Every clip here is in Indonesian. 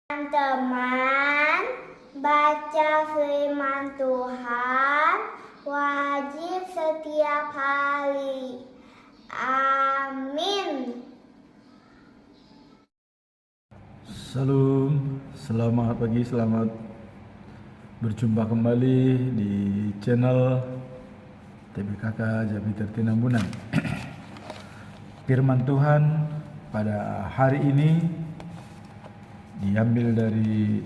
Teman-teman, baca firman Tuhan wajib setiap hari. Amin. Salam, selamat pagi, selamat berjumpa kembali di channel TBKK Jambi Tertinambunan. Firman Tuhan pada hari ini diambil dari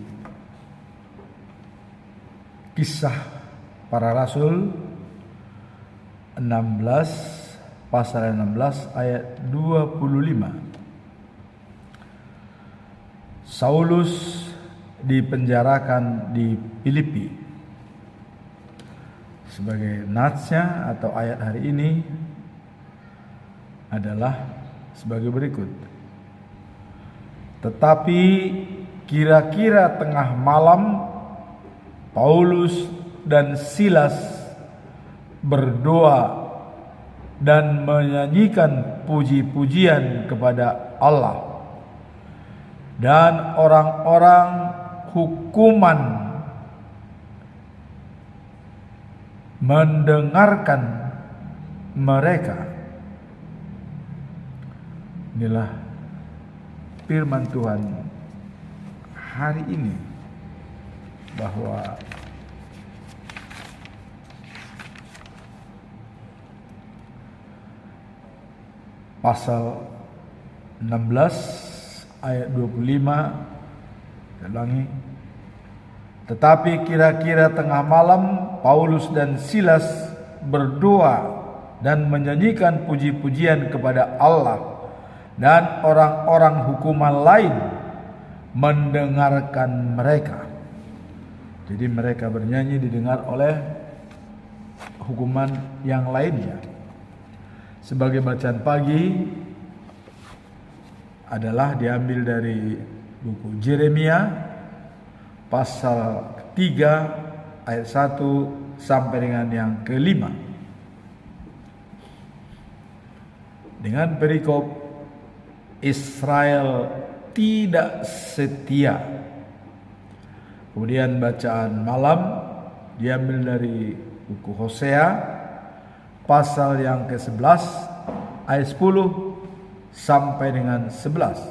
Kisah Para Rasul pasal 16 ayat 25. Saulus dipenjarakan di Filipi. Sebagai natsnya atau ayat hari ini adalah sebagai berikut. Tetapi kira-kira tengah malam, Paulus dan Silas berdoa dan menyanyikan puji-pujian kepada Allah. Dan orang-orang hukuman mendengarkan mereka. Inilah firman Tuhan hari ini, bahwa pasal 16 ayat 25 ulangi. Tetapi kira-kira tengah malam, Paulus dan Silas berdoa dan menyanyikan puji-pujian kepada Allah, dan orang-orang hukuman lain mendengarkan mereka. Jadi mereka bernyanyi didengar oleh hukuman yang lainnya. Sebagai bacaan pagi adalah diambil dari buku Yeremia pasal 3 ayat 1 sampai dengan yang ke-5. Dengan perikop Israel tidak setia. Kemudian bacaan malam diambil dari buku Hosea pasal yang ke-11 ayat 10 sampai dengan 11.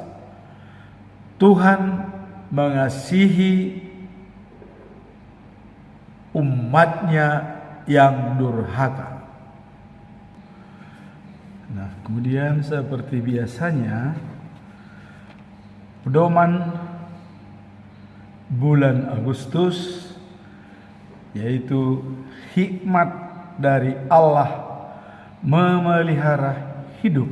Tuhan mengasihi umatnya yang durhaka. Nah, kemudian seperti biasanya, pedoman bulan Agustus, yaitu hikmat dari Allah memelihara hidup.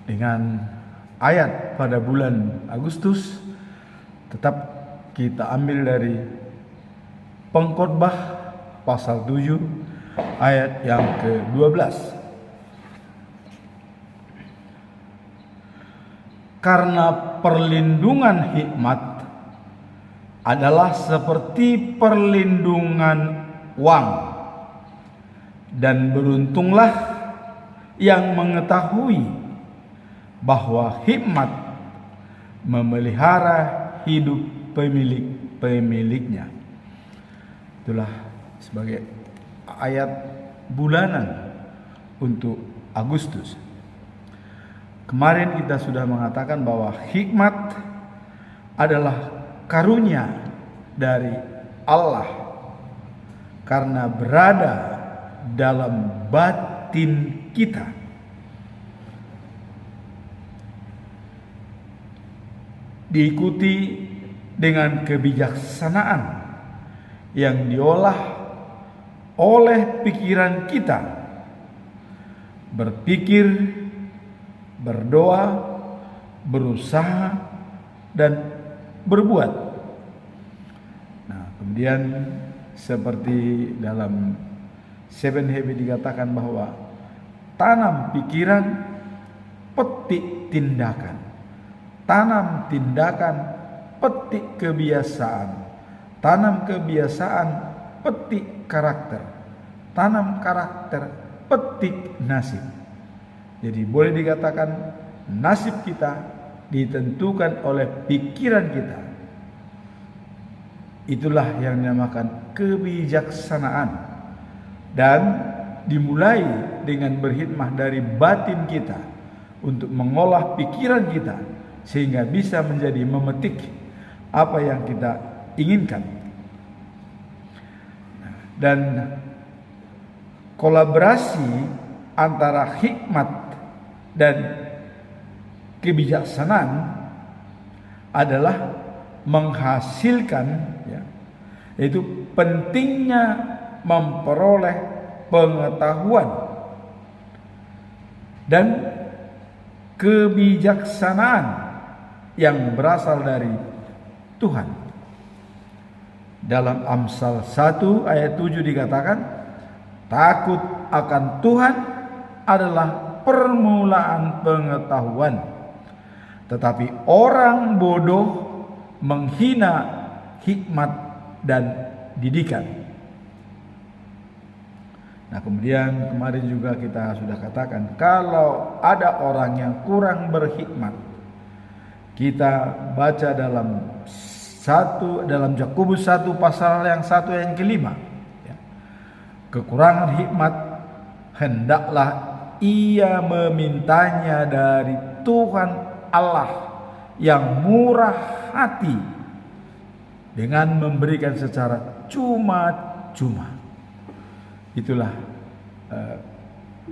Dengan ayat pada bulan Agustus tetap kita ambil dari Pengkhotbah pasal 7 ayat yang ke-12. Karena perlindungan hikmat adalah seperti perlindungan uang, dan beruntunglah yang mengetahui bahwa hikmat memelihara hidup pemiliknya. Itulah sebagai ayat bulanan untuk Agustus. Kemarin kita sudah mengatakan bahwa hikmat adalah karunia dari Allah karena berada dalam batin kita. Diikuti dengan kebijaksanaan yang diolah oleh pikiran kita, berpikir, berdoa, berusaha, dan berbuat. Nah, kemudian seperti dalam Seven Habits dikatakan bahwa tanam pikiran, petik tindakan. Tanam tindakan, petik kebiasaan. Tanam kebiasaan, petik karakter. Tanam karakter, petik nasib. Jadi boleh dikatakan nasib kita ditentukan oleh pikiran kita. Itulah yang dinamakan kebijaksanaan, dan dimulai dengan berhikmah dari batin kita untuk mengolah pikiran kita sehingga bisa menjadi memetik apa yang kita inginkan. Dan kolaborasi antara hikmat dan kebijaksanaan adalah menghasilkan, yaitu pentingnya memperoleh pengetahuan dan kebijaksanaan yang berasal dari Tuhan. Dalam Amsal 1 ayat 7 dikatakan, takut akan Tuhan adalah permulaan pengetahuan, tetapi orang bodoh menghina hikmat dan didikan. Nah, kemudian kemarin juga kita sudah katakan, kalau ada orang yang kurang berhikmat, kita baca dalam Yakobus 1 pasal yang 1 ayat kelima, kekurangan hikmat hendaklah ia memintanya dari Tuhan Allah yang murah hati dengan memberikan secara cuma-cuma. Itulah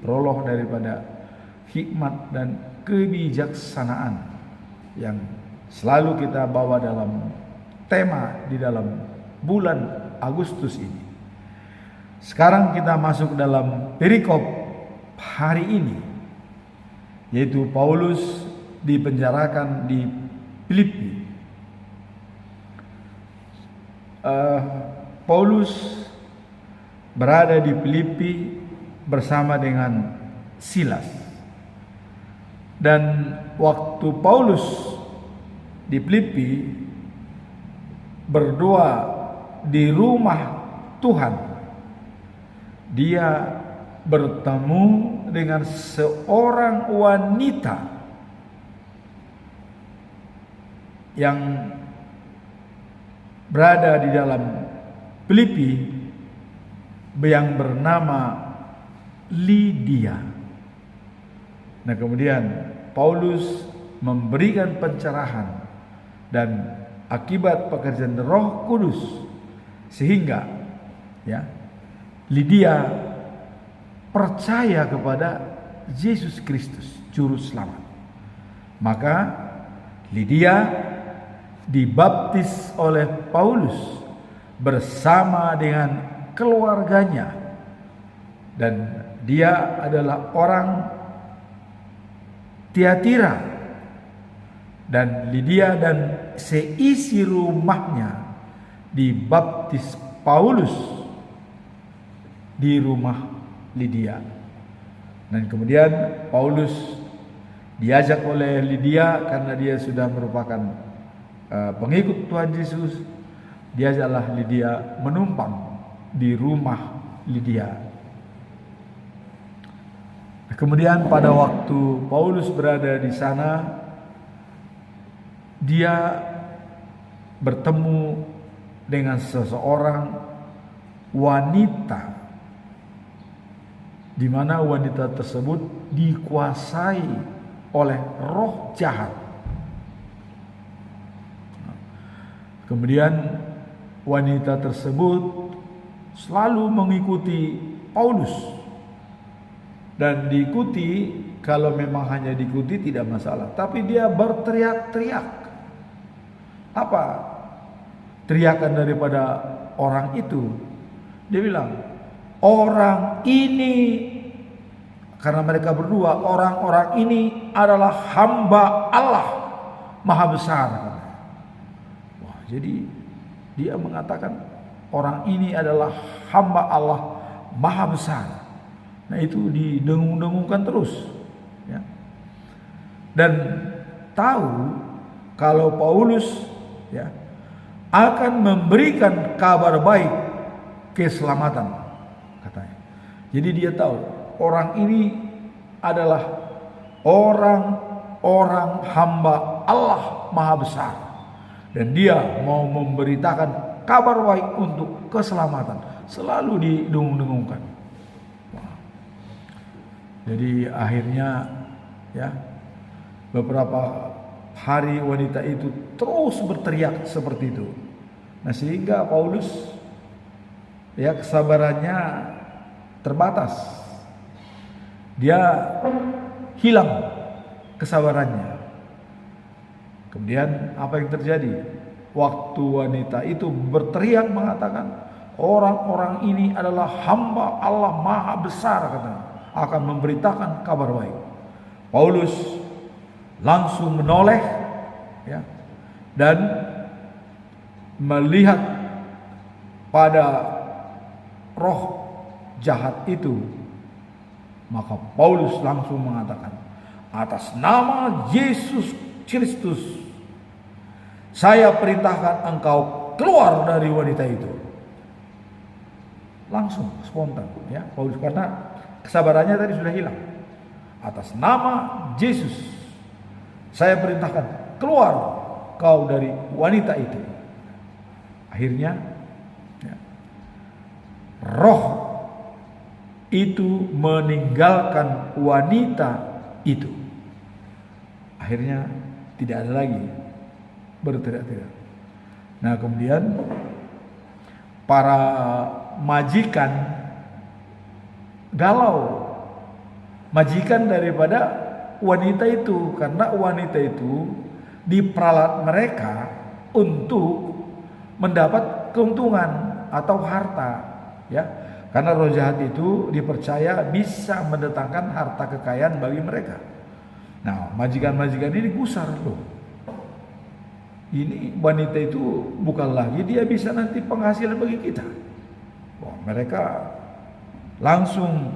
prolog daripada hikmat dan kebijaksanaan yang selalu kita bawa dalam tema di dalam bulan Agustus ini. Sekarang kita masuk dalam perikop hari ini, yaitu Paulus dipenjarakan di Filipi. Paulus berada di Filipi bersama dengan Silas. Dan waktu Paulus di Filipi berdoa di rumah Tuhan, dia bertemu dengan seorang wanita yang berada di dalam Filipi yang bernama Lydia. Nah, kemudian Paulus memberikan pencerahan dan akibat pekerjaan Roh Kudus sehingga Lydia percaya kepada Yesus Kristus juru selamat. Maka Lydia dibaptis oleh Paulus bersama dengan keluarganya, dan dia adalah orang Tiatira, dan Lydia dan seisi rumahnya dibaptis Paulus di rumah Lydia. Dan kemudian Paulus diajak oleh Lydia, karena dia sudah merupakan pengikut Tuhan Yesus, diajaklah Lydia menumpang di rumah Lydia. Kemudian pada waktu Paulus berada di sana, dia bertemu dengan seseorang wanita, di mana wanita tersebut dikuasai oleh roh jahat. Kemudian wanita tersebut selalu mengikuti Paulus, dan diikuti, kalau memang hanya diikuti tidak masalah, tapi dia berteriak-teriak. Apa teriakan daripada orang itu? Dia bilang, orang ini, karena mereka berdua, orang-orang ini adalah hamba Allah Maha Besar. Wah, jadi dia mengatakan orang ini adalah hamba Allah Maha Besar. Nah, itu didengung-dengungkan terus, dan tahu kalau Paulus akan memberikan kabar baik keselamatan, katanya. Jadi dia tahu orang ini adalah orang hamba Allah Maha Besar dan Dia mau memberitakan kabar baik untuk keselamatan, selalu didengung-dengungkan. Jadi akhirnya ya, beberapa hari wanita itu terus berteriak seperti itu. Nah, sehingga Paulus ya kesabarannya terbatas. Dia hilang kesabarannya. Kemudian apa yang terjadi? Waktu wanita itu berteriak mengatakan, orang-orang ini adalah hamba Allah Maha Besar, katanya, akan memberitakan kabar baik. Paulus langsung menoleh ya, dan melihat pada roh jahat itu. Maka Paulus langsung mengatakan, atas nama Yesus Kristus, saya perintahkan engkau keluar dari wanita itu. Langsung spontan ya Paulus, karena kesabarannya tadi sudah hilang. Atas nama Yesus, saya perintahkan keluar kau dari wanita itu. Akhirnya ya, roh itu meninggalkan wanita itu. Akhirnya tidak ada lagi berteriak-teriak. Nah, kemudian para majikan galau, majikan daripada wanita itu, karena wanita itu diperalat mereka untuk mendapat keuntungan atau harta ya. Karena roh jahat itu dipercaya bisa mendatangkan harta kekayaan bagi mereka. Nah, majikan-majikan ini gusar loh. Ini wanita itu bukan lagi dia bisa nanti penghasilan bagi kita. Wah, mereka langsung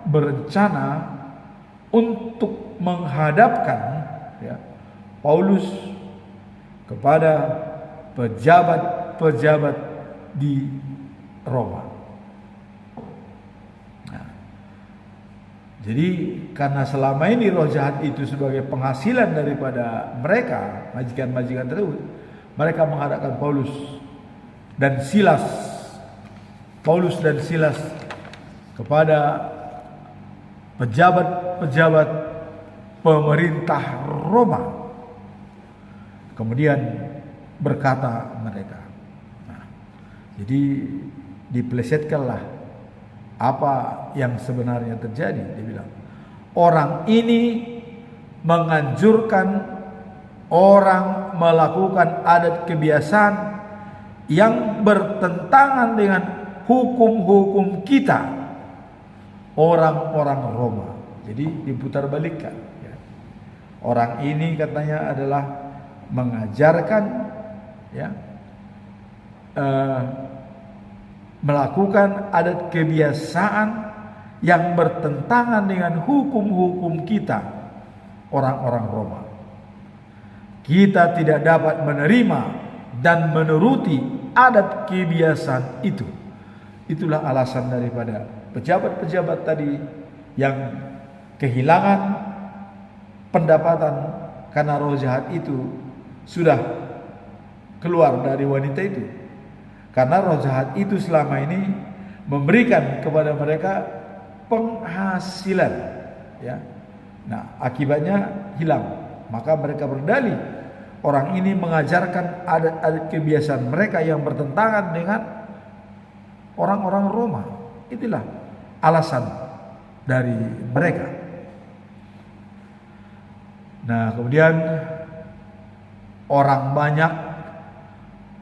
berencana untuk menghadapkan ya, Paulus kepada pejabat-pejabat di Roma. Nah, jadi karena selama ini roh jahat itu sebagai penghasilan daripada mereka, majikan-majikan tersebut, mereka menghadapkan Paulus dan Silas kepada pejabat-pejabat pemerintah Roma. Kemudian berkata mereka, jadi dipelesetkanlah apa yang sebenarnya terjadi. Dia bilang, orang ini menganjurkan orang melakukan adat kebiasaan yang bertentangan dengan hukum-hukum kita, orang-orang Roma. Jadi diputar balikkan ya. Orang ini katanya adalah mengajarkan ya, melakukan adat kebiasaan yang bertentangan dengan hukum-hukum kita, orang-orang Roma. Kita tidak dapat menerima dan menuruti adat kebiasaan itu. Itulah alasan daripada pejabat-pejabat tadi yang kehilangan pendapatan karena roh jahat itu sudah keluar dari wanita itu. Karena roh jahat itu selama ini memberikan kepada mereka penghasilan ya. Nah, akibatnya hilang. Maka mereka berdalih, orang ini mengajarkan adat-adat kebiasaan mereka yang bertentangan dengan orang-orang Roma. Itulah alasan dari mereka. Nah, kemudian orang banyak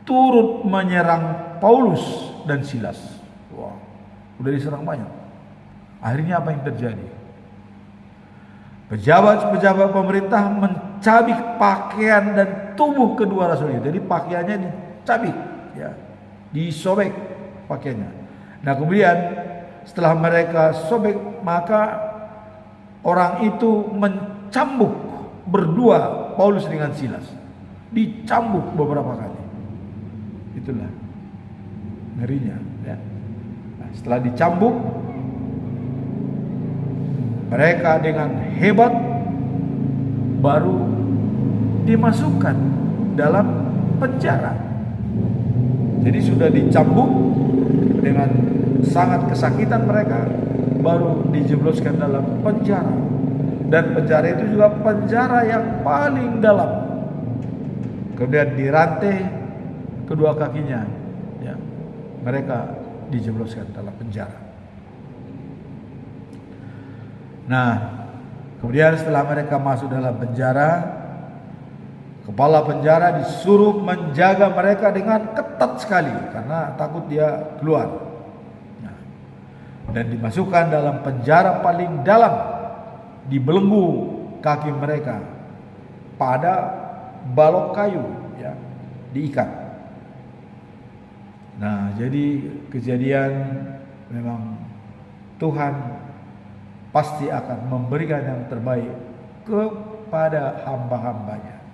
turut menyerang Paulus dan Silas. Wah, udah diserang banyak. Akhirnya apa yang terjadi? Pejabat-pejabat pemerintah mencabik pakaian dan tubuh kedua rasul itu. Jadi pakaiannya dicabik, ya, disobek pakaiannya. Nah, kemudian setelah mereka sobek, maka orang itu mencambuk berdua Paulus dengan Silas. Dicambuk beberapa kali. Itulah ngerinya ya. Nah, setelah dicambuk, mereka dengan hebat baru dimasukkan dalam penjara. Jadi sudah dicambuk dengan sangat kesakitan mereka, baru dijebloskan dalam penjara. Dan penjara itu juga penjara yang paling dalam. Kemudian dirantai kedua kakinya, ya, mereka dijebloskan dalam penjara. Nah, kemudian setelah mereka masuk dalam penjara, kepala penjara disuruh menjaga mereka dengan ketat sekali karena takut dia keluar. Nah, dan dimasukkan dalam penjara paling dalam, dibelenggu kaki mereka pada balok kayu, ya, diikat. Nah, jadi kejadian memang Tuhan pasti akan memberikan yang terbaik kepada hamba-hambanya.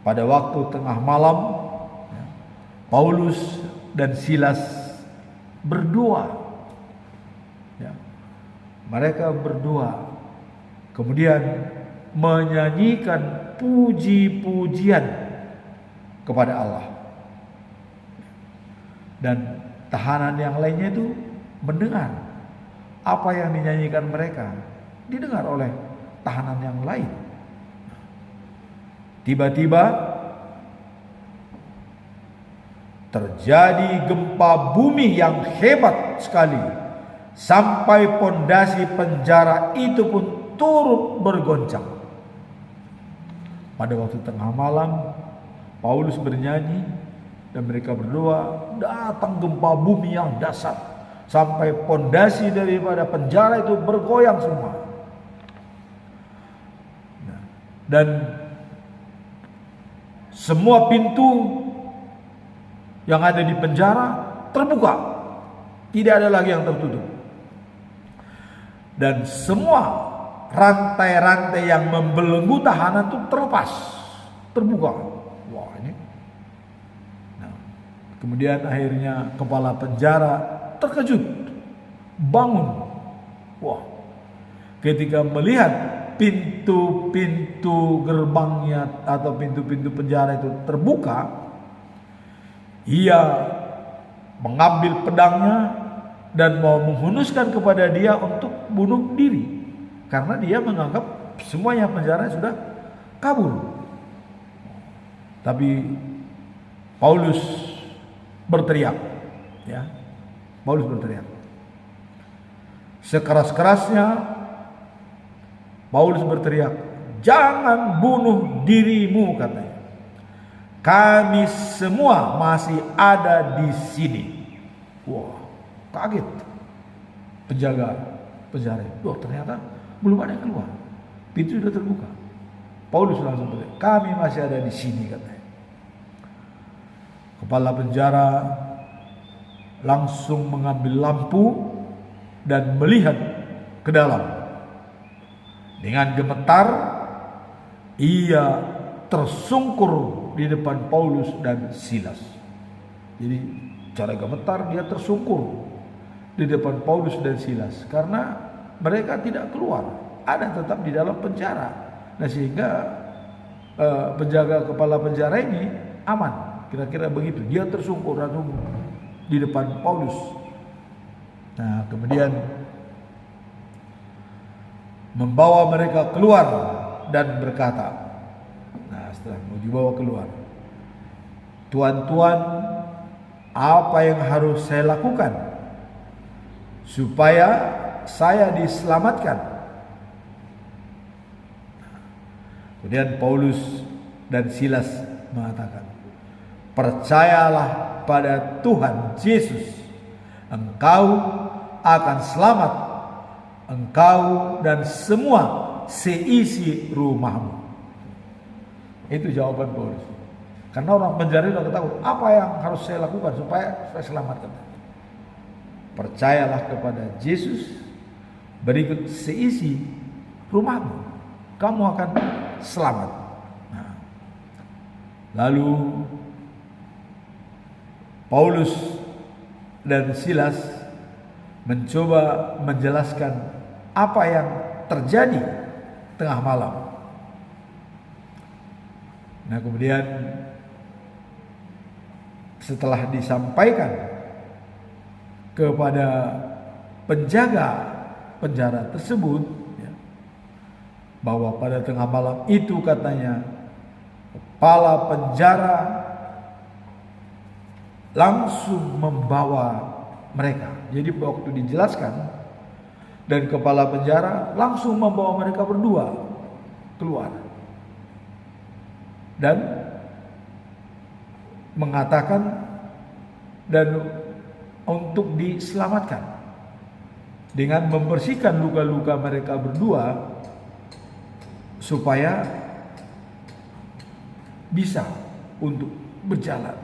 Pada waktu tengah malam, Paulus dan Silas berdoa. Ya, mereka berdoa, kemudian menyanyikan puji-pujian kepada Allah. Dan tahanan yang lainnya itu mendengar apa yang dinyanyikan mereka, didengar oleh tahanan yang lain. Tiba-tiba terjadi gempa bumi yang hebat sekali, sampai pondasi penjara itu pun turut bergoncang. Pada waktu tengah malam, Paulus bernyanyi dan mereka berdoa, datang gempa bumi yang dahsyat sampai pondasi daripada penjara itu bergoyang semua. Nah, dan semua pintu yang ada di penjara terbuka, tidak ada lagi yang tertutup. Dan semua rantai-rantai yang membelenggu tahanan itu terlepas, terbuka. Wah, ini. Nah, kemudian akhirnya kepala penjara terkejut, bangun. Wah, ketika melihat pintu-pintu gerbangnya atau pintu-pintu penjara itu terbuka, ia mengambil pedangnya dan mau menghunuskan kepada dia untuk bunuh diri. Karena dia menganggap semuanya penjara sudah kabur. Tapi Paulus berteriak, ya. Paulus berteriak. Sekeras-kerasnya Paulus berteriak, "Jangan bunuh dirimu," katanya. "Kami semua masih ada di sini." Wah, kaget penjaga penjara. Wah, ternyata belum ada yang keluar, pintu sudah terbuka. Paulus langsung berkata, "Kami masih ada di sini," katanya. Kepala penjara langsung mengambil lampu dan melihat ke dalam. Dengan gemetar ia tersungkur di depan Paulus dan Silas. Jadi cara gemetar dia tersungkur di depan Paulus dan Silas karena mereka tidak keluar, ada tetap di dalam penjara. Nah, sehingga penjaga kepala penjara ini aman, kira-kira begitu. Dia tersungkur di depan Paulus. Nah, kemudian membawa mereka keluar dan berkata, nah, setelah mau dibawa keluar, "Tuan-tuan, apa yang harus saya lakukan supaya saya diselamatkan?" Kemudian Paulus dan Silas mengatakan, "Percayalah pada Tuhan Yesus, engkau akan selamat, engkau dan semua seisi rumahmu." Itu jawaban Paulus. Karena orang penjara sudah ketahui, apa yang harus saya lakukan supaya saya selamatkan? Percayalah kepada Yesus, berikut seisi rumahmu, kamu akan selamat. Nah, lalu Paulus dan Silas mencoba menjelaskan apa yang terjadi tengah malam. Nah kemudian setelah disampaikan kepada penjaga penjara tersebut, ya, bahwa pada tengah malam itu katanya kepala penjara langsung membawa mereka. Jadi waktu dijelaskan, dan kepala penjara langsung membawa mereka berdua keluar dan mengatakan dan untuk diselamatkan dengan membersihkan luka-luka mereka berdua supaya bisa untuk berjalan.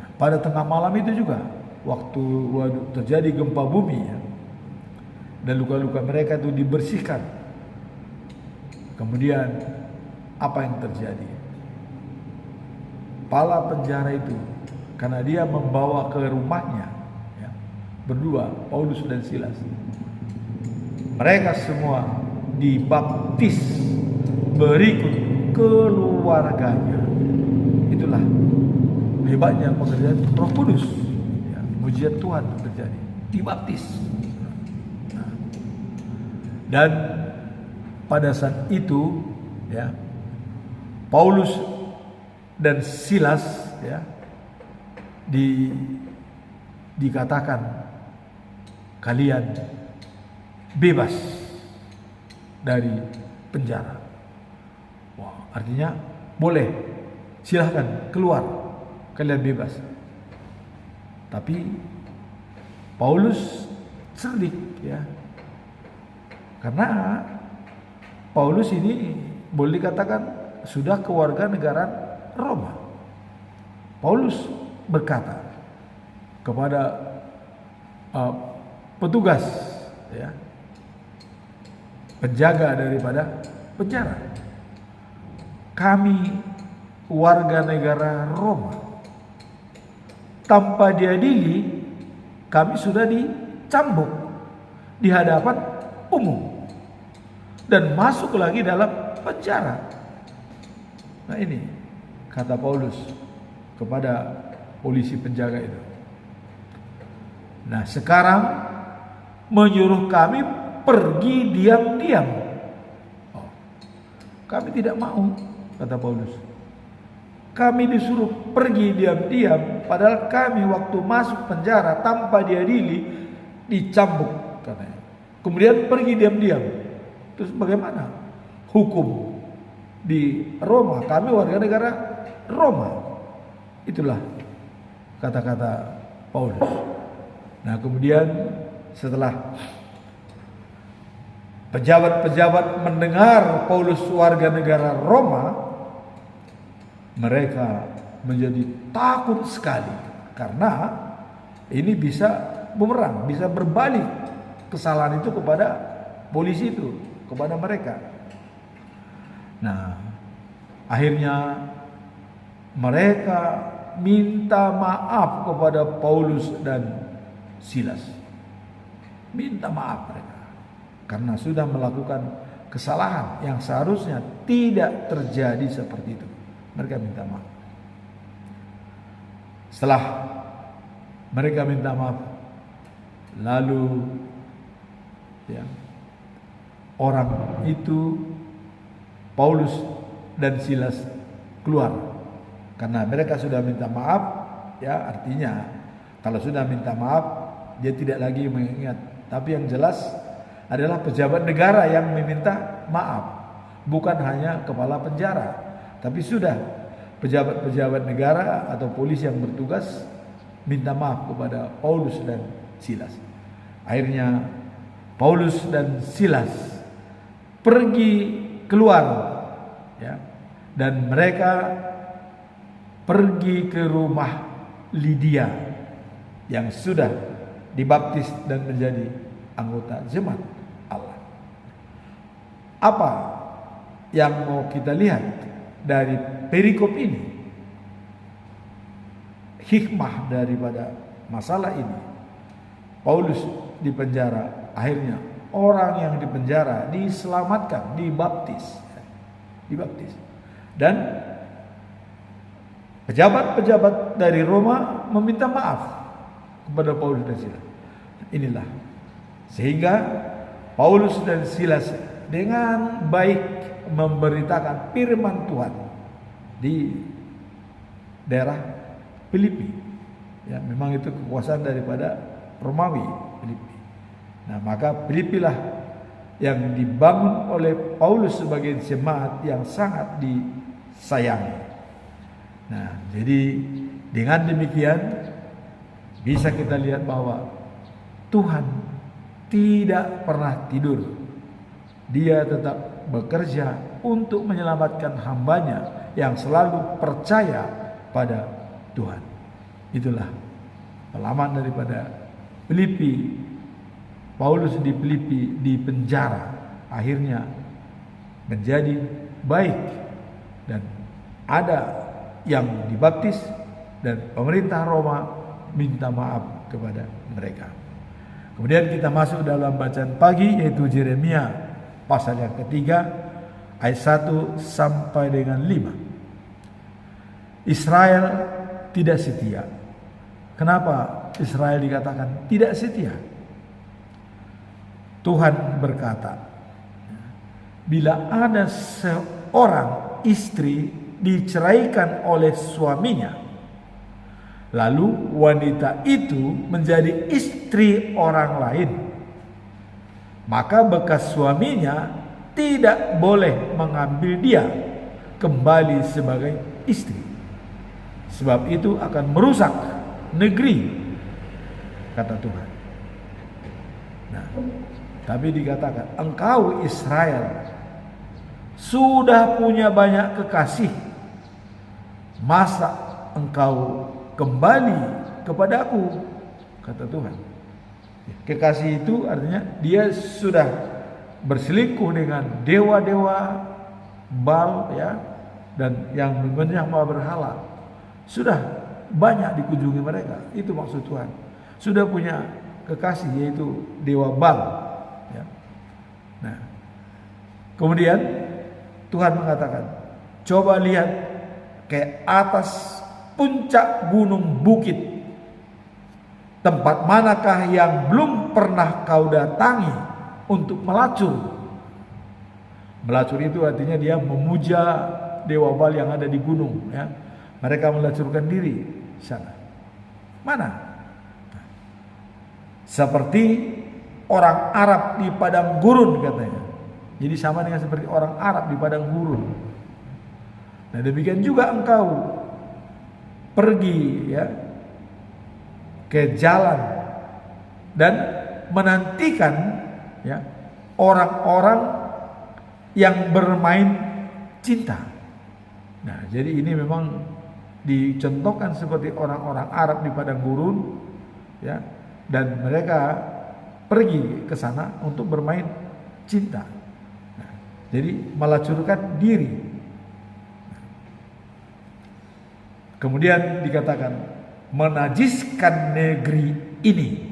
Nah, pada tengah malam itu juga waktu terjadi gempa bumi, ya, dan luka-luka mereka itu dibersihkan. Kemudian apa yang terjadi? Kepala penjara itu, karena dia membawa ke rumahnya, ya, berdua, Paulus dan Silas, mereka semua dibaptis berikut keluarganya. Itulah hebatnya pekerjaan Roh Kudus, ya, mujizat Tuhan terjadi, dibaptis. Dan pada saat itu, ya, Paulus dan Silas, ya, dikatakan kalian bebas dari penjara. Wah, artinya boleh, silahkan keluar, kalian bebas. Tapi Paulus cerdik, ya, karena Paulus ini boleh dikatakan sudah keluarga negara Roma. Paulus berkata kepada petugas, ya, penjaga daripada penjara, kami warga negara Roma, tanpa diadili kami sudah dicambuk di hadapan umum dan masuk lagi dalam penjara. Nah ini kata Paulus kepada polisi penjaga itu. Nah sekarang menyuruh kami pergi diam-diam. Oh, kami tidak mau, kata Paulus. Kami disuruh pergi diam-diam, padahal kami waktu masuk penjara tanpa diadili dicambuk, katanya. Kemudian pergi diam-diam. Terus bagaimana hukum di Roma? Kami warga negara Roma. Itulah kata-kata Paulus. Nah kemudian setelah pejabat-pejabat mendengar Paulus warga negara Roma, mereka menjadi takut sekali karena ini bisa bumerang, bisa berbalik kesalahan itu kepada polisi itu, kepada mereka. Nah, akhirnya mereka minta maaf kepada Paulus dan Silas. Minta maaf mereka karena sudah melakukan kesalahan yang seharusnya tidak terjadi seperti itu. Mereka minta maaf. Setelah mereka minta maaf, lalu, ya, orang itu Paulus dan Silas keluar karena mereka sudah minta maaf. Ya, artinya kalau sudah minta maaf dia tidak lagi mengingat. Tapi yang jelas adalah pejabat negara yang meminta maaf, bukan hanya kepala penjara, tapi sudah pejabat-pejabat negara atau polisi yang bertugas minta maaf kepada Paulus dan Silas. Akhirnya Paulus dan Silas pergi keluar, ya, dan mereka pergi ke rumah Lydia yang sudah dibaptis dan menjadi anggota jemaat Allah. Apa yang mau kita lihat dari perikop ini? Hikmah daripada masalah ini, Paulus di penjara, akhirnya orang yang di penjara diselamatkan, dibaptis. Dan Pejabat-pejabat dari Roma meminta maaf kepada Paulus dan Silas. Inilah sehingga Paulus dan Silas dengan baik memberitakan firman Tuhan di daerah Filipi. Ya, memang itu kekuasaan daripada Romawi, Filipi. Nah, maka Filipi lah yang dibangun oleh Paulus sebagai jemaat yang sangat disayangi. Nah, jadi dengan demikian bisa kita lihat bahwa Tuhan tidak pernah tidur. Dia tetap bekerja untuk menyelamatkan hambanya yang selalu percaya pada Tuhan. Itulah pengalaman daripada Filipi. Paulus di Filipi di penjara akhirnya menjadi baik dan ada yang dibaptis dan pemerintah Roma minta maaf kepada mereka. Kemudian kita masuk dalam bacaan pagi, yaitu Yeremia pasal yang ketiga ayat 1 sampai dengan 5. Israel tidak setia. Kenapa Israel dikatakan tidak setia? Tuhan berkata, bila ada seorang istri diceraikan oleh suaminya, lalu wanita itu menjadi istri orang lain, maka bekas suaminya tidak boleh mengambil dia kembali sebagai istri, sebab itu akan merusak negeri, kata Tuhan. Nah, tapi dikatakan, engkau Israel sudah punya banyak kekasih, masa engkau kembali kepadaku, kata Tuhan. Kekasih itu artinya dia sudah berselingkuh dengan dewa-dewa Baal, ya, dan yang menyembah berhala. Sudah banyak dikunjungi mereka. Itu maksud Tuhan. Sudah punya kekasih, yaitu dewa Baal, ya. Nah, kemudian Tuhan mengatakan, coba lihat ke atas puncak gunung bukit, tempat manakah yang belum pernah kau datangi untuk melacur. Melacur itu artinya dia memuja dewa Baal yang ada di gunung, ya. Mereka melacurkan diri di sana. Mana? Seperti orang Arab di padang gurun, katanya. Jadi sama dengan seperti orang Arab di padang gurun. Nah, demikian juga engkau pergi, ya, ke jalan dan menantikan, ya, orang-orang yang bermain cinta. Nah, jadi ini memang dicontohkan seperti orang-orang Arab di padang gurun, ya, dan mereka pergi ke sana untuk bermain cinta. Nah, jadi melacurkan diri. Kemudian dikatakan menajiskan negeri ini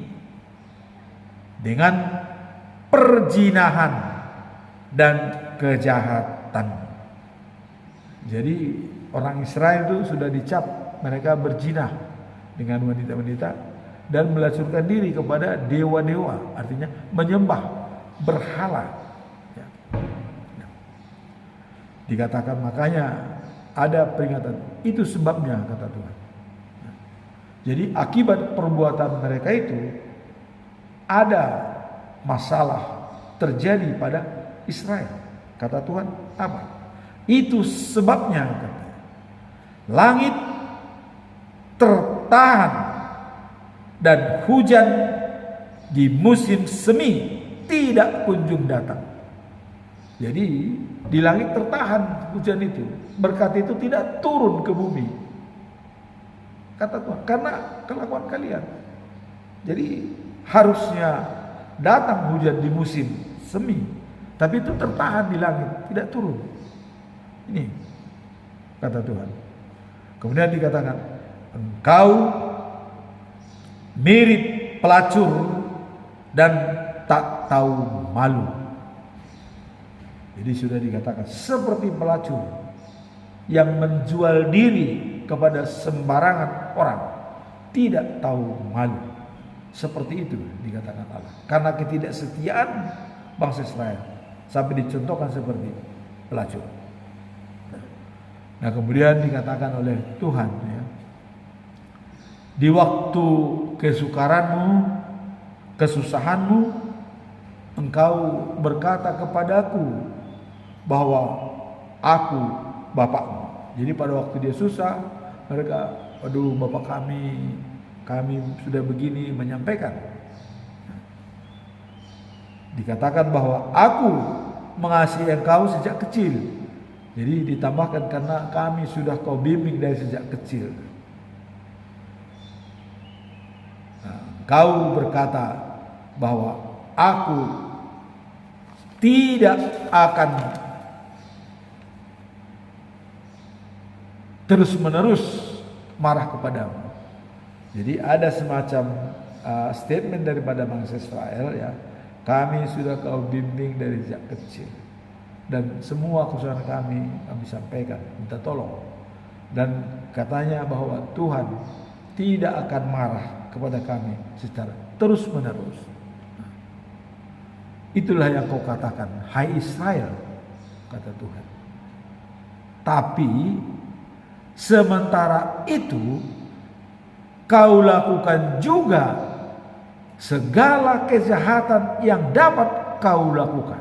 dengan perzinahan dan kejahatan. Jadi orang Israel itu sudah dicap mereka berzina dengan wanita-wanita dan melacurkan diri kepada dewa-dewa, artinya menyembah berhala. Ya. Dikatakan makanya ada peringatan. Itu sebabnya, kata Tuhan. Jadi akibat perbuatan mereka itu ada masalah terjadi pada Israel. Kata Tuhan apa? Itu sebabnya, kata, langit tertahan dan hujan di musim semi tidak kunjung datang. Jadi di langit tertahan hujan itu, berkat itu tidak turun ke bumi, kata Tuhan, karena kelakuan kalian. Jadi harusnya datang hujan di musim semi, tapi itu tertahan di langit, tidak turun. Ini kata Tuhan. Kemudian dikatakan, engkau mirip pelacur dan tak tahu malu. Jadi sudah dikatakan seperti pelacur yang menjual diri kepada sembarangan orang, tidak tahu malu. Seperti itu dikatakan Allah. Karena ketidaksetiaan bangsa Israel sampai dicontohkan seperti pelacur. Nah, kemudian dikatakan oleh Tuhan, ya, di waktu kesukaranmu, kesusahanmu, engkau berkata kepadaku bahwa aku bapakmu. Jadi pada waktu dia susah, mereka, aduh bapak kami sudah begini, menyampaikan. Dikatakan bahwa aku mengasihi engkau sejak kecil. Jadi ditambahkan karena kami sudah kau bimbing dari sejak kecil. Nah, kau berkata bahwa aku tidak akan terus-menerus marah kepadamu. Jadi ada semacam statement daripada bangsa Israel, ya, kami sudah kau bimbing dari sejak kecil, dan semua kesalahan kami sampaikan, minta tolong. Dan katanya bahwa Tuhan tidak akan marah kepada kami secara terus-menerus. Itulah yang kau katakan, hai Israel, kata Tuhan. Tapi sementara itu kau lakukan juga segala kejahatan yang dapat kau lakukan.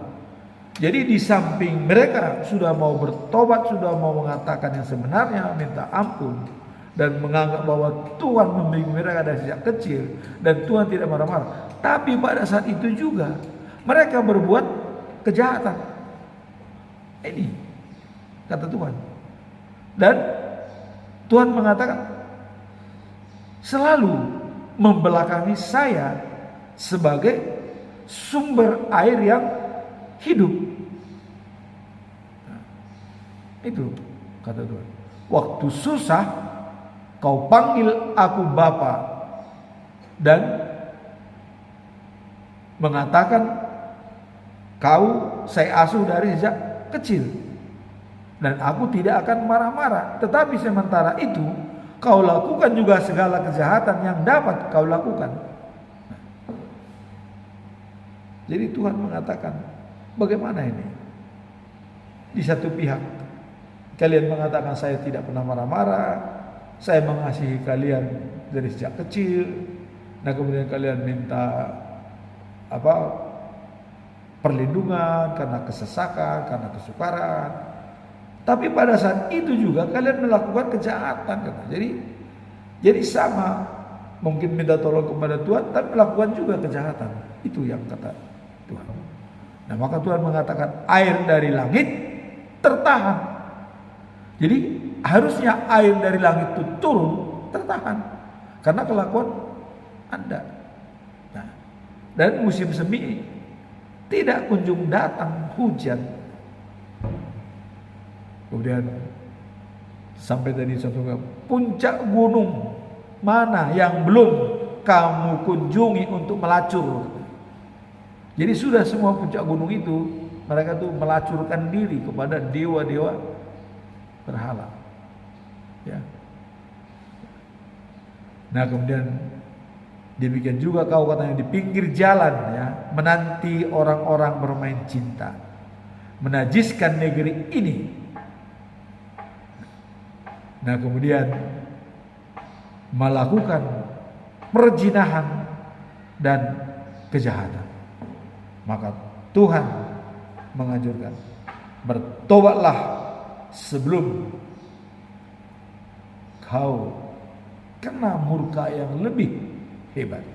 Jadi di samping mereka sudah mau bertobat, sudah mau mengatakan yang sebenarnya, minta ampun, dan menganggap bahwa Tuhan membimbing mereka dari sejak kecil dan Tuhan tidak marah-marah, tapi pada saat itu juga mereka berbuat kejahatan. Ini kata Tuhan. Dan Tuhan mengatakan selalu membelakangi saya sebagai sumber air yang hidup. Nah, itu kata Tuhan. Waktu susah kau panggil aku Bapa dan mengatakan kau saya asuh dari sejak kecil dan aku tidak akan marah-marah. Tetapi sementara itu kau lakukan juga segala kejahatan yang dapat kau lakukan. Jadi Tuhan mengatakan, bagaimana ini? Di satu pihak kalian mengatakan saya tidak pernah marah-marah, saya mengasihi kalian dari sejak kecil. Nah, kemudian kalian minta perlindungan karena kesesakan, karena kesukaran. Tapi pada saat itu juga kalian melakukan kejahatan. Jadi sama, mungkin minta tolong kepada Tuhan, tapi melakukan juga kejahatan. Itu yang kata Tuhan. Nah, maka Tuhan mengatakan air dari langit tertahan. Jadi harusnya air dari langit itu turun, tertahan, karena kelakuan Anda. Nah, dan musim semi tidak kunjung datang hujan. Kemudian sampai tadi satu puncak gunung mana yang belum kamu kunjungi untuk melacur. Jadi sudah semua puncak gunung itu mereka tuh melacurkan diri kepada dewa-dewa berhala. Ya. Nah, kemudian demikian juga kau katanya di pinggir jalan, ya, menanti orang-orang bermain cinta, menajiskan negeri ini. Nah, kemudian melakukan perzinahan dan kejahatan. Maka Tuhan menganjurkan, bertobatlah sebelum kau kena murka yang lebih hebat.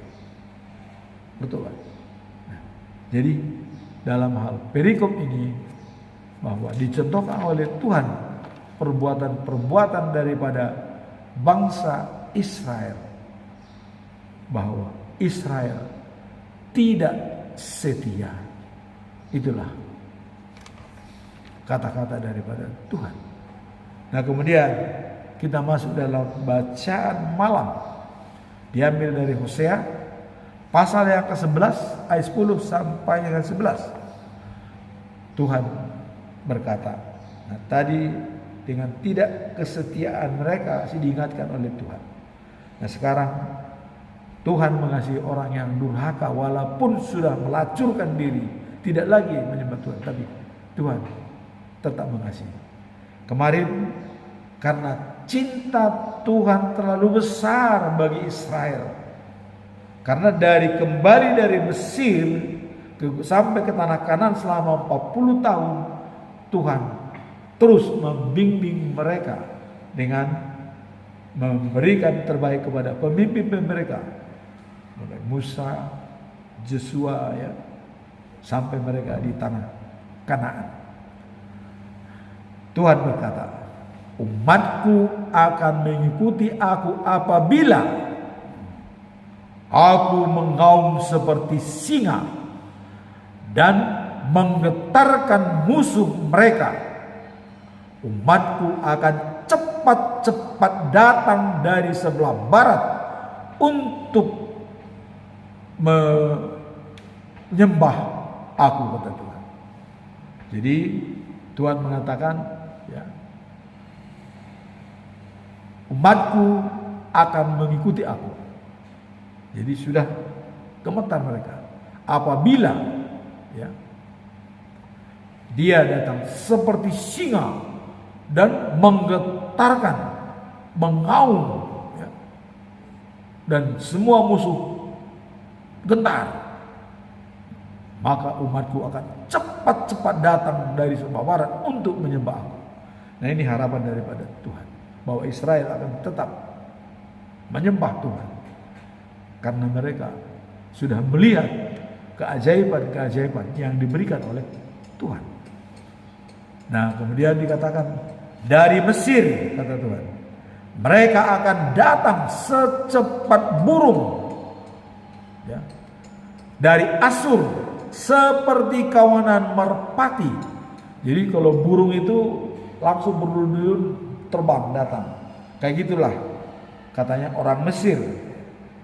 Bertobat. Nah, jadi dalam hal perikop ini bahwa dicontohkan oleh Tuhan perbuatan-perbuatan daripada bangsa Israel, bahwa Israel tidak setia. Itulah kata-kata daripada Tuhan. Nah, kemudian kita masuk dalam bacaan malam, diambil dari Hosea pasal yang ke-11 ayat 10 sampai dengan 11. Tuhan berkata, nah tadi dengan tidak kesetiaan mereka diingatkan oleh Tuhan. Nah sekarang Tuhan mengasihi orang yang durhaka walaupun sudah melacurkan diri, tidak lagi menyembah Tuhan, tapi Tuhan tetap mengasihi. Kemarin karena cinta Tuhan terlalu besar bagi Israel, karena kembali dari Mesir sampai ke tanah Kanaan selama 40 tahun, Tuhan terus membimbing mereka dengan memberikan terbaik kepada pemimpin mereka, mulai Musa, Yosua, ya, sampai mereka di tanah Kanaan. Tuhan berkata, umatku akan mengikuti aku apabila aku mengaum seperti singa dan menggetarkan musuh mereka. Umatku akan cepat-cepat datang dari sebelah barat untuk menyembah aku, kata Tuhan. Jadi Tuhan mengatakan, ya, umatku akan mengikuti aku. Jadi sudah gemetar mereka apabila, ya, dia datang seperti singa dan menggetarkan, mengaum, ya, dan semua musuh gentar, maka umatku akan cepat-cepat datang dari sebelah barat untuk menyembah aku. Nah ini harapan daripada Tuhan, bahwa Israel akan tetap menyembah Tuhan, karena mereka sudah melihat keajaiban-keajaiban yang diberikan oleh Tuhan. Nah kemudian dikatakan dari Mesir, kata Tuhan, mereka akan datang secepat burung, ya, dari Asur seperti kawanan merpati. Jadi kalau burung itu langsung berduyun terbang datang, kayak gitulah katanya orang Mesir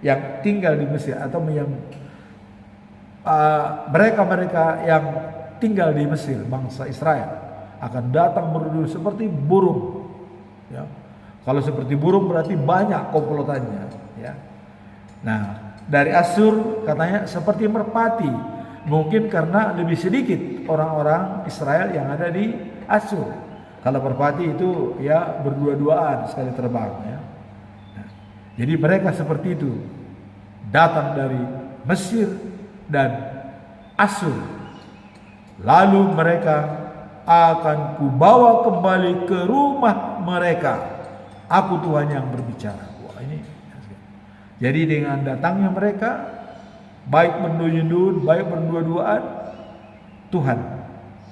yang tinggal di Mesir, atau yang mereka yang tinggal di Mesir, bangsa Israel, akan datang berduyun seperti burung, ya. Kalau seperti burung berarti banyak komplotannya, ya. Nah dari Asur katanya seperti merpati, mungkin karena lebih sedikit orang-orang Israel yang ada di Asur. Kalau merpati itu ya berdua-duaan sekali terbang, ya. Nah, jadi mereka seperti itu, datang dari Mesir dan Asur. Lalu mereka akan kubawa kembali ke rumah mereka. Aku Tuhan yang berbicara. Wah ini. Jadi dengan datangnya mereka, baik berduyun-duyun, baik berdua-duaan, Tuhan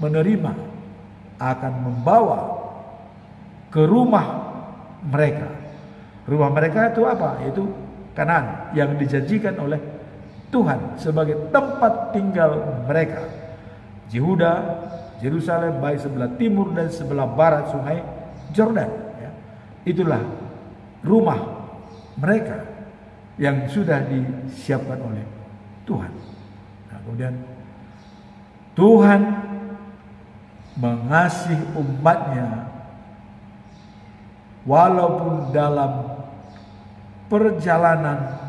menerima, akan membawa ke rumah mereka. Rumah mereka itu apa? Yaitu Kanaan yang dijanjikan oleh Tuhan sebagai tempat tinggal mereka. Yehuda, Yerusalem, baik sebelah timur dan sebelah barat sungai Yordan, ya. Itulah rumah mereka yang sudah disiapkan oleh Tuhan. Nah, kemudian Tuhan mengasihi umatnya walaupun dalam perjalanan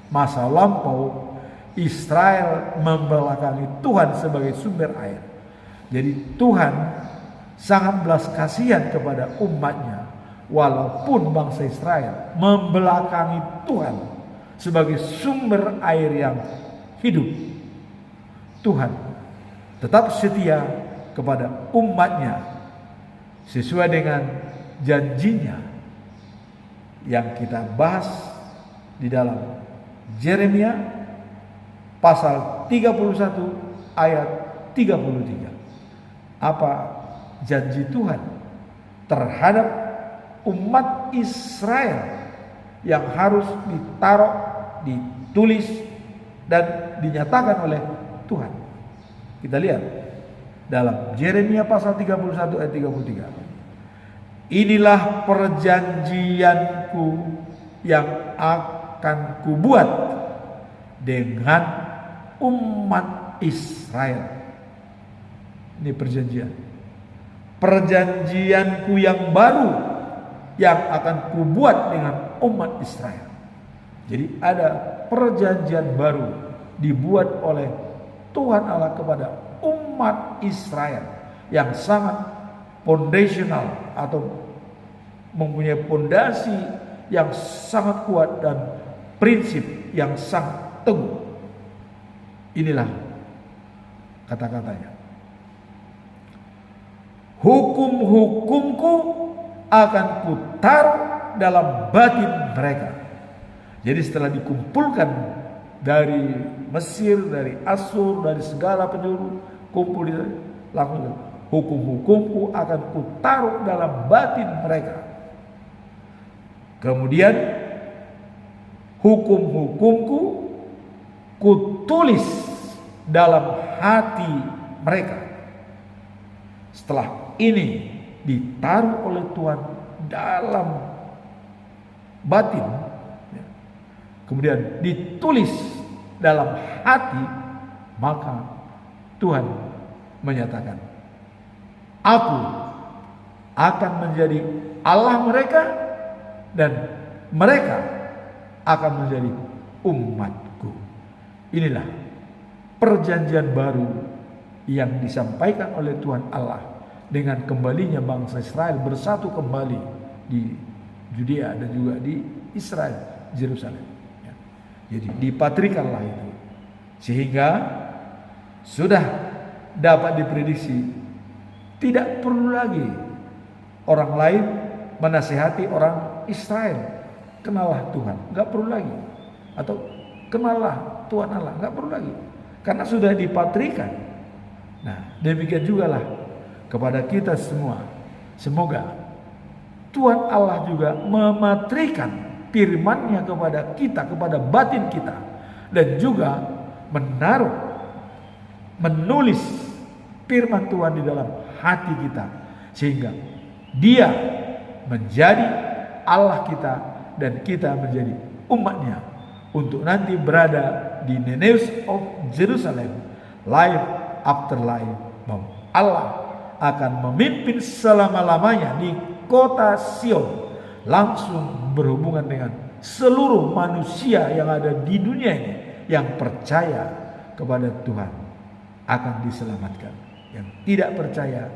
masa lampau Israel membelakangi Tuhan sebagai sumber air. Jadi Tuhan sangat belas kasihan kepada umatnya walaupun bangsa Israel membelakangi Tuhan sebagai sumber air yang hidup. Tuhan tetap setia kepada umatnya sesuai dengan janjinya yang kita bahas di dalam Yeremia pasal 31 ayat 33. Apa janji Tuhan terhadap umat Israel yang harus ditaruh, ditulis dan dinyatakan oleh Tuhan? Kita lihat dalam Yeremia pasal 31 ayat 33. Inilah perjanjianku yang akan kubuat dengan umat Israel. Ini perjanjian. perjanjianku yang baru yang akan kubuat dengan umat Israel. Jadi ada perjanjian baru dibuat oleh Tuhan Allah kepada umat Israel yang sangat foundational atau mempunyai fondasi yang sangat kuat dan prinsip yang sangat teguh. Inilah kata-katanya. Hukum-hukumku akan kutaruh dalam batin mereka. Jadi setelah dikumpulkan dari Mesir, dari Asyur, dari segala penjuru, kumpul langsung hukum-hukumku akan kutaruh dalam batin mereka. Kemudian hukum-hukumku kutulis dalam hati mereka. Setelah ini ditaruh oleh Tuhan dalam batin, kemudian ditulis dalam hati, maka Tuhan menyatakan, aku akan menjadi Allah mereka dan mereka akan menjadi umatku. Inilah perjanjian baru yang disampaikan oleh Tuhan Allah dengan kembalinya bangsa Israel bersatu kembali di Judea dan juga di Israel, Yerusalem. Jadi dipatrikanlah itu, sehingga sudah dapat diprediksi tidak perlu lagi orang lain menasihati orang Israel, kenallah Tuhan, nggak perlu lagi, atau kenallah Tuhan Allah, nggak perlu lagi, karena sudah dipatrikan. Nah, demikian jugalah kepada kita semua. Semoga Tuhan Allah juga mematrikan firman-Nya kepada kita, kepada batin kita, dan juga menulis firman Tuhan di dalam hati kita, sehingga Dia menjadi Allah kita dan kita menjadi umat-Nya untuk nanti berada di the news of Jerusalem, life after life, bahwa Allah akan memimpin selama-lamanya di kota Sion, langsung berhubungan dengan seluruh manusia yang ada di dunia ini yang percaya kepada Tuhan akan diselamatkan, yang tidak percaya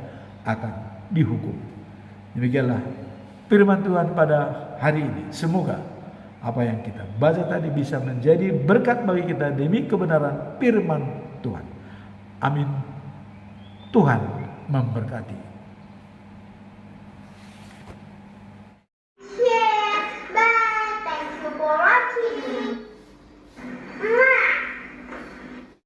akan dihukum. Demikianlah firman Tuhan pada hari ini. Semoga apa yang kita baca tadi bisa menjadi berkat bagi kita demi kebenaran firman Tuhan. Amin. Tuhan memberkati.